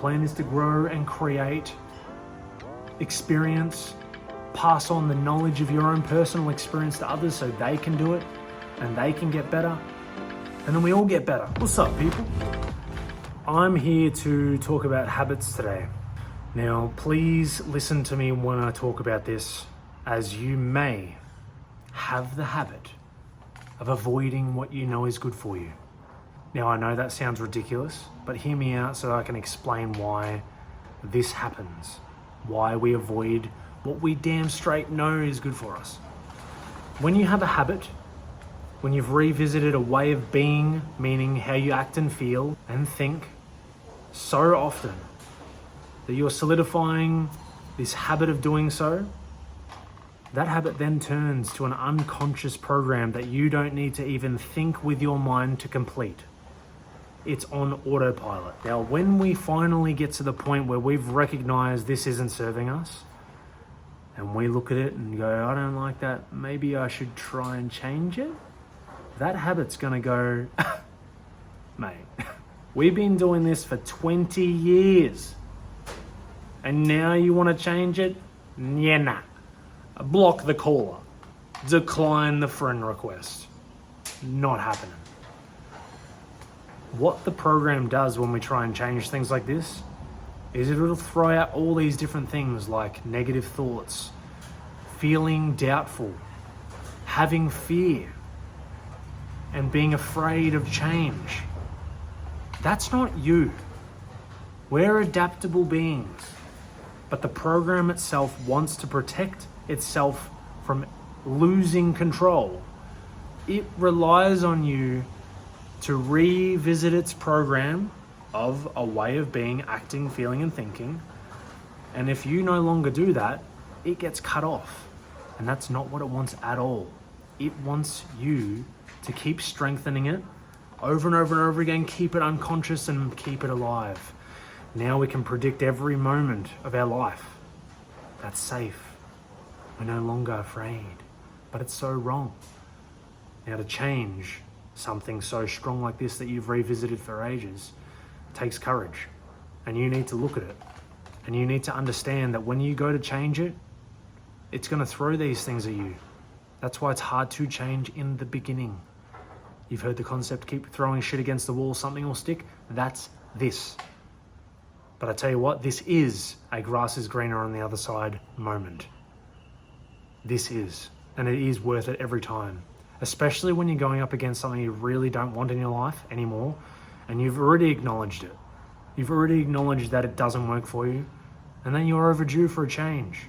plan is to grow and create, experience, pass on the knowledge of your own personal experience to others so they can do it and they can get better. And then we all get better. What's up, people? I'm here to talk about habits today. Now, please listen to me when I talk about this, as you may have the habit of avoiding what you know is good for you. Now, I know that sounds ridiculous, but hear me out so I can explain why this happens, why we avoid what we damn straight know is good for us. When you have a habit, when you've revisited a way of being, meaning how you act and feel and think, so often that you're solidifying this habit of doing so, that habit then turns to an unconscious program that you don't need to even think with your mind to complete. It's on autopilot. Now, when we finally get to the point where we've recognized this isn't serving us, and we look at it and go, I don't like that, maybe I should try and change it, that habit's gonna go, mate, we've been doing this for 20 years, and now you wanna change it? Yeah, nah. Block the caller. Decline the friend request. Not happening. What the program does when we try and change things like this is it'll throw out all these different things like negative thoughts, feeling doubtful, having fear, and being afraid of change. That's not you. We're adaptable beings, but the program itself wants to protect itself from losing control. It relies on you to revisit its program of a way of being, acting, feeling, and thinking. And if you no longer do that, it gets cut off. And that's not what it wants at all. It wants you to keep strengthening it over and over and over again, keep it unconscious and keep it alive. Now we can predict every moment of our life. That's safe. We're no longer afraid. But it's so wrong. Now, to change something so strong like this that you've revisited for ages takes courage. And you need to look at it. And you need to understand that when you go to change it, it's going to throw these things at you. That's why it's hard to change in the beginning. You've heard the concept, keep throwing shit against the wall, something will stick. That's this. But I tell you what, this is a grass is greener on the other side moment. This is. And it is worth it every time. Especially when you're going up against something you really don't want in your life anymore, and you've already acknowledged it. You've already acknowledged that it doesn't work for you, and then you're overdue for a change.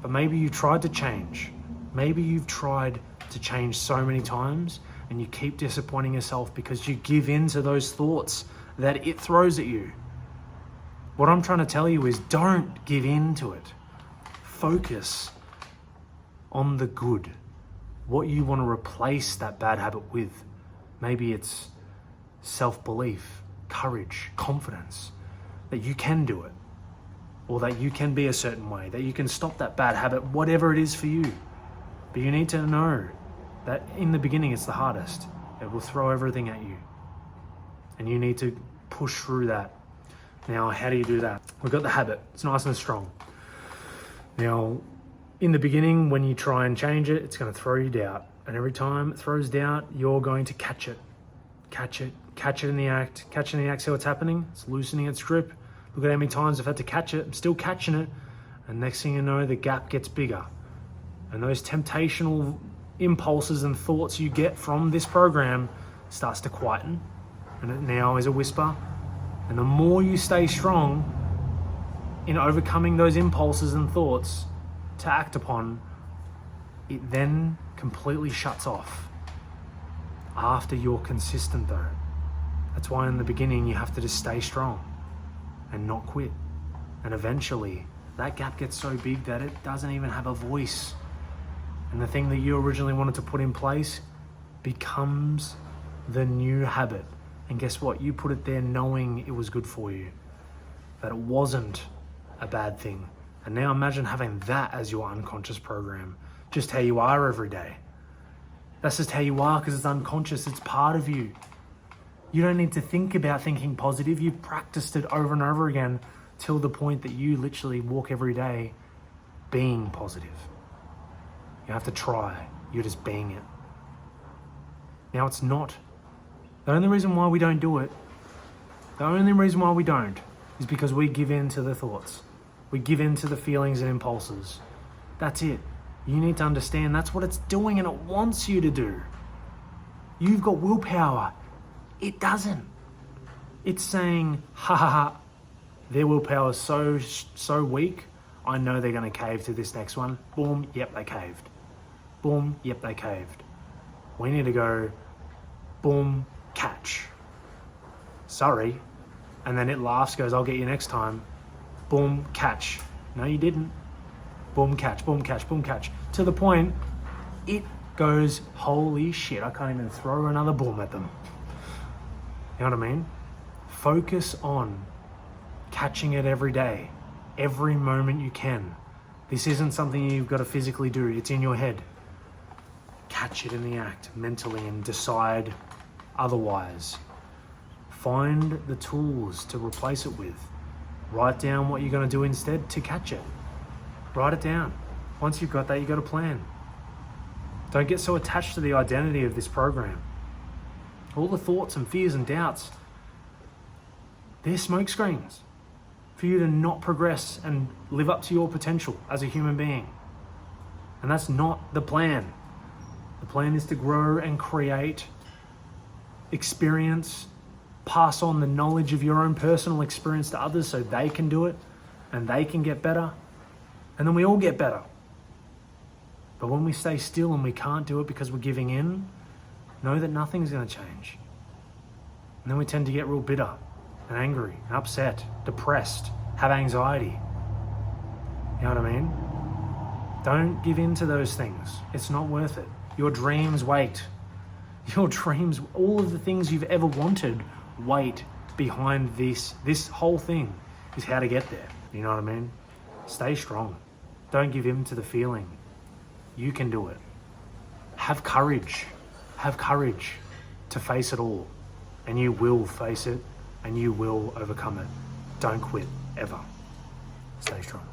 But maybe you tried to change. Maybe you've tried to change so many times, and you keep disappointing yourself because you give in to those thoughts that it throws at you. What I'm trying to tell you is don't give in to it. Focus on the good. What you want to replace that bad habit with. Maybe it's self-belief, courage, confidence, that you can do it, or that you can be a certain way, that you can stop that bad habit, whatever it is for you. But you need to know that in the beginning it's the hardest. It will throw everything at you. And you need to push through that. Now, how do you do that? We've got the habit. It's nice and strong. Now, in the beginning, when you try and change it, it's going to throw you doubt. And every time it throws doubt, you're going to catch it. Catch it in the act. Catch it in the act, see what's happening? It's loosening its grip. Look at how many times I've had to catch it. I'm still catching it. And next thing you know, the gap gets bigger. And those temptational impulses and thoughts you get from this program starts to quieten. And it now is a whisper. And the more you stay strong in overcoming those impulses and thoughts to act upon, it then completely shuts off after you're consistent though. That's why in the beginning you have to just stay strong and not quit. And eventually that gap gets so big that it doesn't even have a voice. And the thing that you originally wanted to put in place becomes the new habit. And guess what? You put it there knowing it was good for you, that it wasn't a bad thing. And now imagine having that as your unconscious program, just how you are every day. That's just how you are because it's unconscious, it's part of you. You don't need to think about thinking positive. You've practiced it over and over again till the point that you literally walk every day being positive. You have to try. You're just being it. Now it's not. The only reason why we don't do it, the only reason why we don't, is because we give in to the thoughts. We give in to the feelings and impulses. That's it. You need to understand that's what it's doing and it wants you to do. You've got willpower. It doesn't. It's saying, ha ha ha, their willpower is so weak, I know they're going to cave to this next one. Boom, yep, they caved. Boom, yep, they caved. We need to go, boom, catch. Sorry. And then it laughs, goes, I'll get you next time. Boom, catch. No, you didn't. Boom, catch, boom, catch, boom, catch. To the point, it goes, holy shit, I can't even throw another boom at them. You know what I mean? Focus on catching it every day, every moment you can. This isn't something you've got to physically do. It's in your head. Catch it in the act mentally and decide otherwise. Find the tools to replace it with. Write down what you're going to do instead to catch it. Write it down. Once you've got that, you've got a plan. Don't get so attached to the identity of this program. All the thoughts and fears and doubts, they're smoke screens for you to not progress and live up to your potential as a human being. And that's not the plan. The plan is to grow and create, experience, pass on the knowledge of your own personal experience to others so they can do it and they can get better. And then we all get better. But when we stay still and we can't do it because we're giving in, know that nothing's going to change. And then we tend to get real bitter and angry and upset, depressed, have anxiety. You know what I mean? Don't give in to those things. It's not worth it. Your dreams wait. Your dreams, all of the things you've ever wanted, wait behind this. This whole thing is how to get there. You know what I mean? Stay strong. Don't give in to the feeling. You can do it. Have courage. Have courage to face it all. And you will face it and you will overcome it. Don't quit, ever. Stay strong.